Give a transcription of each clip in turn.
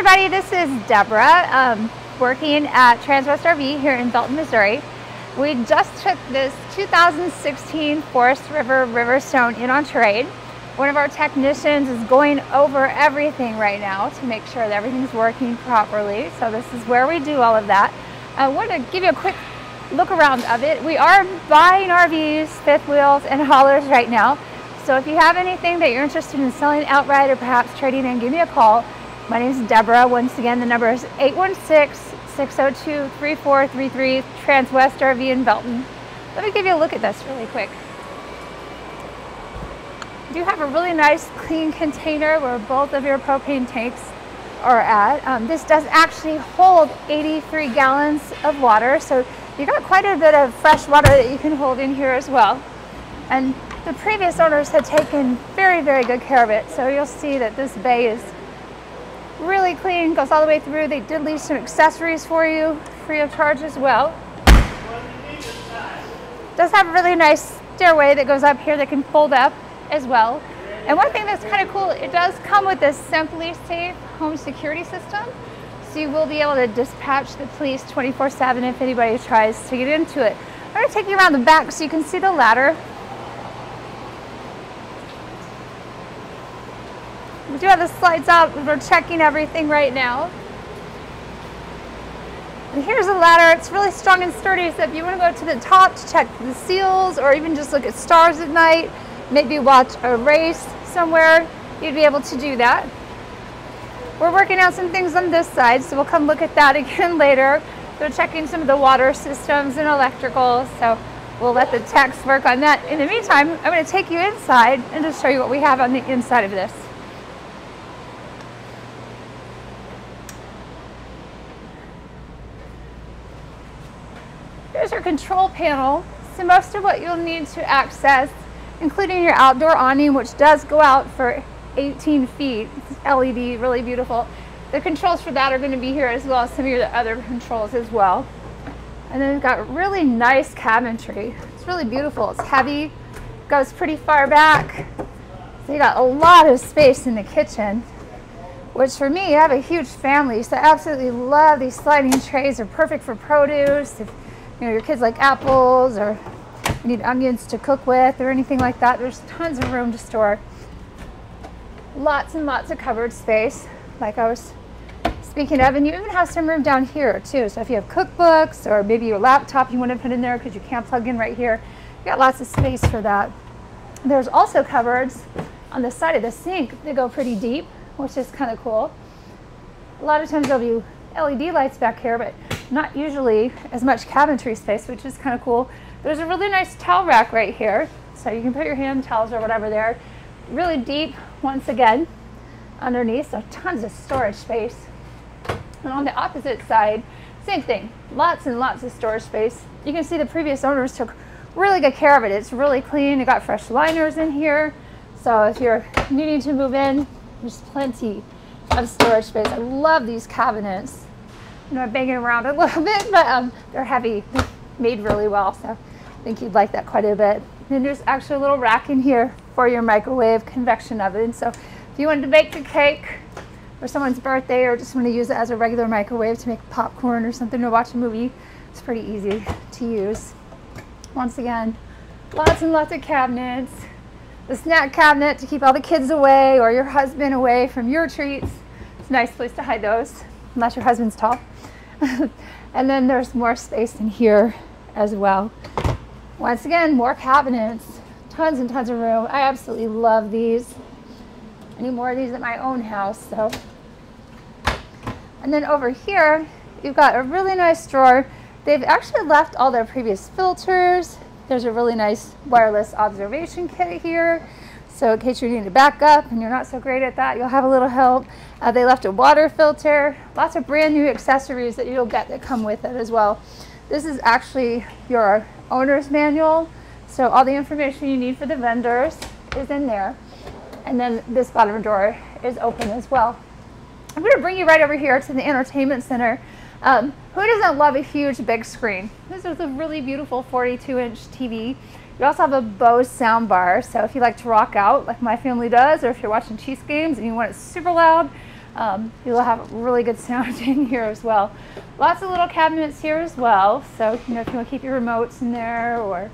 everybody, this is Deborah, working at Transwest RV here in Belton, Missouri. We just took this 2016 Forest River Riverstone in on trade. One of our technicians is going over everything right now to make sure that everything's working properly. So this is where we do all of that. I want to give you a quick look around of it. We are buying RVs, fifth wheels, and haulers right now. So if you have anything that you're interested in selling outright or perhaps trading in, give me a call. My name is Deborah. Once again, the number is 816-602-3433, Transwest RV in Belton. Let me give you a look at this really quick. You do have a really nice clean container where both of your propane tanks are at. This does actually hold 83 gallons of water, so you got quite a bit of fresh water that you can hold in here as well. And the previous owners had taken very, very good care of it, so you'll see that this bay is really clean, goes all the way through. They did leave some accessories for you free of charge as well. Does have a really nice stairway that goes up here that can fold up as well. And one thing that's kind of cool, it does come with this Simply Safe home security system, so you will be able to dispatch the police 24/7 if anybody tries to get into it. I'm going to take you around the back so you can see the ladder. We do have the slides out. We're checking everything right now. And here's a ladder. It's really strong and sturdy, so if you want to go to the top to check the seals or even just look at stars at night, maybe watch a race somewhere, you'd be able to do that. We're working on some things on this side, so we'll come look at that again later. They're checking some of the water systems and electrical, so we'll let the techs work on that. In the meantime, I'm going to take you inside and just show you what we have on the inside of this. Here's your control panel. So most of what you'll need to access, including your outdoor awning, which does go out for 18 feet. It's LED, really beautiful. The controls for that are going to be here as well as some of your other controls as well. And then it's got really nice cabinetry. It's really beautiful. It's heavy, goes pretty far back. So you got a lot of space in the kitchen, which for me, I have a huge family, so I absolutely love these sliding trays. They're perfect for produce. If you know, your kids like apples or you need onions to cook with or anything like that, there's tons of room to store. Lots and lots of cupboard space, like I was speaking of, and you even have some room down here too. So if you have cookbooks or maybe your laptop you want to put in there because you can't plug in right here, you got lots of space for that. There's also cupboards on the side of the sink. They go pretty deep, which is kind of cool. A lot of times there'll be LED lights back here, but not usually as much cabinetry space, which is kind of cool. There's a really nice towel rack right here, so you can put your hand towels or whatever there. Really deep, once again, underneath, so tons of storage space. And on the opposite side, same thing, lots and lots of storage space. You can see the previous owners took really good care of it. It's really clean. You got fresh liners in here, so if you're needing to move in, there's plenty of storage space. I love these cabinets. You know, I'm banging around a little bit, but they're heavy, made really well, so I think you'd like that quite a bit. And there's actually a little rack in here for your microwave convection oven, so if you wanted to bake a cake for someone's birthday or just want to use it as a regular microwave to make popcorn or something to watch a movie, it's pretty easy to use. Once again, lots and lots of cabinets. The snack cabinet to keep all the kids away or your husband away from your treats. It's a nice place to hide those, unless your husband's tall. And then there's more space in here as well. Once again, more cabinets, tons and tons of room. I absolutely love these. I need more of these at my own house, so. And then over here, you've got a really nice drawer. They've actually left all their previous filters. There's a really nice wireless observation kit here. So in case you need to back up and you're not so great at that, you'll have a little help. They left a water filter, lots of brand new accessories that you'll get that come with it as well. This is actually your owner's manual. So all the information you need for the vendors is in there. And then this bottom drawer is open as well. I'm going to bring you right over here to the entertainment center. Who doesn't love a huge big screen? This is a really beautiful 42-inch TV. You also have a Bose sound bar, so if you like to rock out like my family does, or if you're watching Chiefs games and you want it super loud, You'll have really good sound in here as well. Lots of little cabinets here as well. So, you know, if you want to keep your remotes in there, or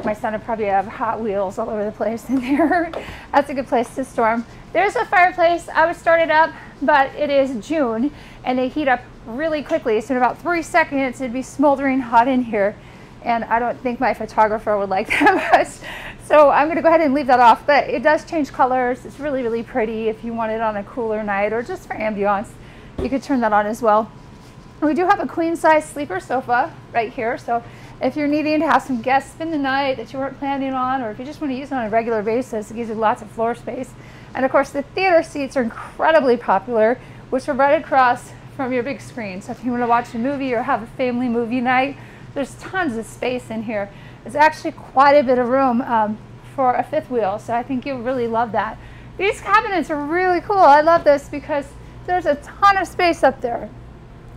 my son would probably have Hot Wheels all over the place in there. That's a good place to store them. There's a fireplace. I would start it up, but it is June and they heat up really quickly. So in about 3 seconds, it'd be smoldering hot in here. And I don't think my photographer would like that much. So I'm gonna go ahead and leave that off, but it does change colors. It's really, really pretty. If you want it on a cooler night or just for ambiance, you could turn that on as well. We do have a queen size sleeper sofa right here. So if you're needing to have some guests spend the night that you weren't planning on, or if you just want to use it on a regular basis, it gives you lots of floor space. And of course the theater seats are incredibly popular, which are right across from your big screen. So if you want to watch a movie or have a family movie night, there's tons of space in here. It's actually quite a bit of room for a fifth wheel, so I think you'll really love that. These cabinets are really cool. I love this because there's a ton of space up there.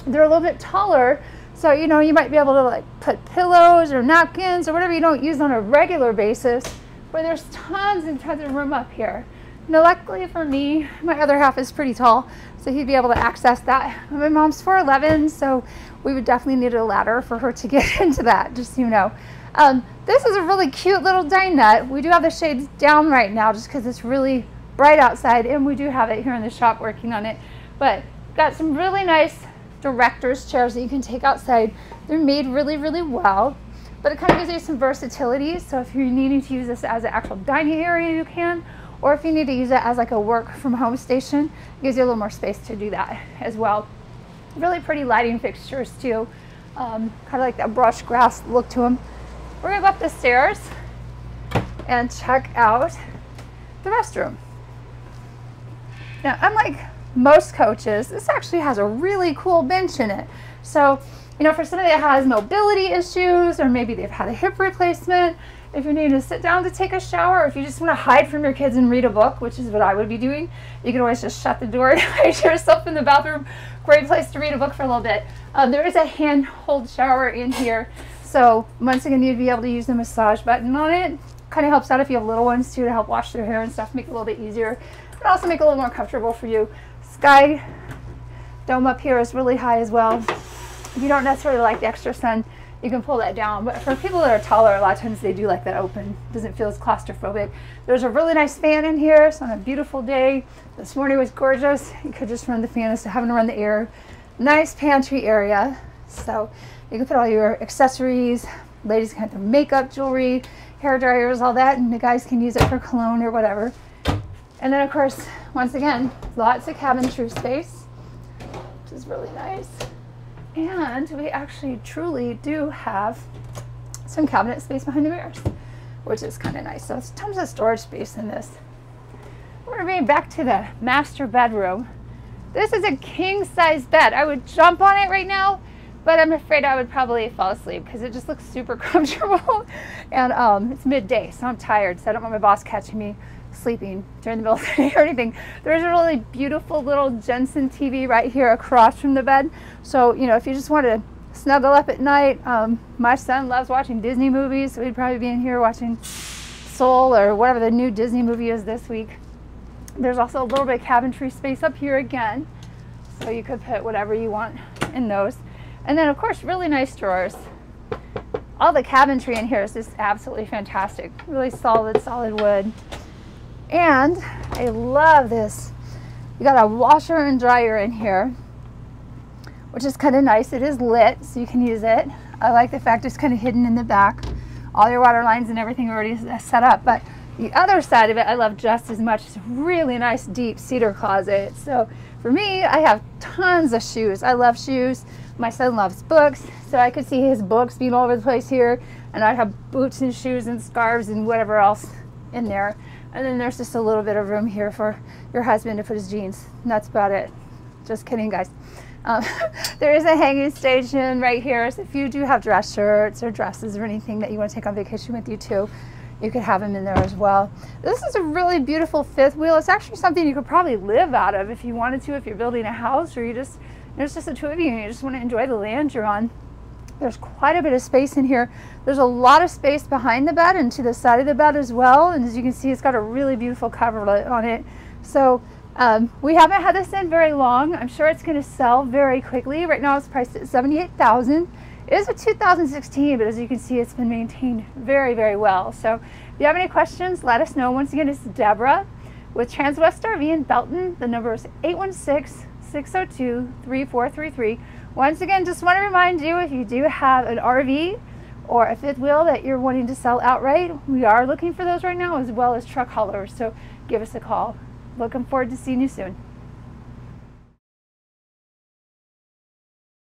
They're a little bit taller, so you know, you might be able to like put pillows or napkins or whatever you don't use on a regular basis, but there's tons and tons of room up here. Now luckily for me, my other half is pretty tall, so he'd be able to access that. My mom's 4'11", so we would definitely need a ladder for her to get into that, just so you know. This is a really cute little dinette. We do have the shades down right now just because it's really bright outside, and we do have it here in the shop working on it. But got some really nice director's chairs that you can take outside. They're made really, really well, but it kind of gives you some versatility. So if you're needing to use this as an actual dining area, you can, or if you need to use it as like a work from home station, it gives you a little more space to do that as well. Really pretty lighting fixtures too. Kind of like that brushed grass look to them. We're gonna go up the stairs and check out the restroom. Now, unlike most coaches, this actually has a really cool bench in it. So, you know, for somebody that has mobility issues, or maybe they've had a hip replacement, if you need to sit down to take a shower, or if you just want to hide from your kids and read a book, which is what I would be doing, you can always just shut the door and hide yourself in the bathroom. Great place to read a book for a little bit. There is a hand-hold shower in here. So once again, you'd be able to use the massage button on it. Kind of helps out if you have little ones too, to help wash their hair and stuff, make it a little bit easier, and also make it a little more comfortable for you. Sky dome up here is really high as well. If you don't necessarily like the extra sun, you can pull that down. But for people that are taller, a lot of times they do like that open. Doesn't feel as claustrophobic. There's a really nice fan in here. So on a beautiful day, this morning was gorgeous. You could just run the fan instead of having to run the air. Nice pantry area. So you can put all your accessories. Ladies can have their makeup, jewelry, hair dryers, all that, and the guys can use it for cologne or whatever. And then of course, once again, lots of cabinetry space, which is really nice. And we actually truly do have some cabinet space behind the mirrors, which is kind of nice. So it's tons of storage space in this. We're gonna be back to the master bedroom. This is a king size bed. I would jump on it right now, but I'm afraid I would probably fall asleep because it just looks super comfortable. And it's midday, so I'm tired, so I don't want my boss catching me sleeping during the middle of the day or anything. There's a really beautiful little Jensen TV right here across from the bed. So, you know, if you just want to snuggle up at night, my son loves watching Disney movies, so he'd probably be in here watching Soul or whatever the new Disney movie is this week. There's also a little bit of cabinetry space up here again, so you could put whatever you want in those. And then of course, really nice drawers. All the cabinetry in here is just absolutely fantastic. Really solid wood. And I love this. You got a washer and dryer in here, which is kind of nice. It is lit, so you can use it. I like the fact it's kind of hidden in the back. All your water lines and everything are already set up. But the other side of it, I love just as much. It's a really nice, deep cedar closet. So for me, I have tons of shoes. I love shoes. My son loves books, so I could see his books being all over the place here. And I'd have boots and shoes and scarves and whatever else in there. And then there's just a little bit of room here for your husband to put his jeans. And that's about it. Just kidding, guys. There is a hanging station right here. So if you do have dress shirts or dresses or anything that you want to take on vacation with you too, you could have them in there as well. This is a really beautiful fifth wheel. It's actually something you could probably live out of if you wanted to, if you're building a house, or you just, there's just the two of you and you just want to enjoy the land you're on. There's quite a bit of space in here. There's a lot of space behind the bed and to the side of the bed as well. And as you can see, it's got a really beautiful coverlet on it. So We haven't had this in very long. I'm sure it's going to sell very quickly. Right now it's priced at $78,000. It is a 2016, but as you can see, it's been maintained very, very well. So if you have any questions, let us know. Once again, it's Deborah with Transwest RV in Belton. The number is 816-602-3433. Once again, just want to remind you, if you do have an RV or a fifth wheel that you're wanting to sell outright, we are looking for those right now, as well as truck haulers. So give us a call. Looking forward to seeing you soon.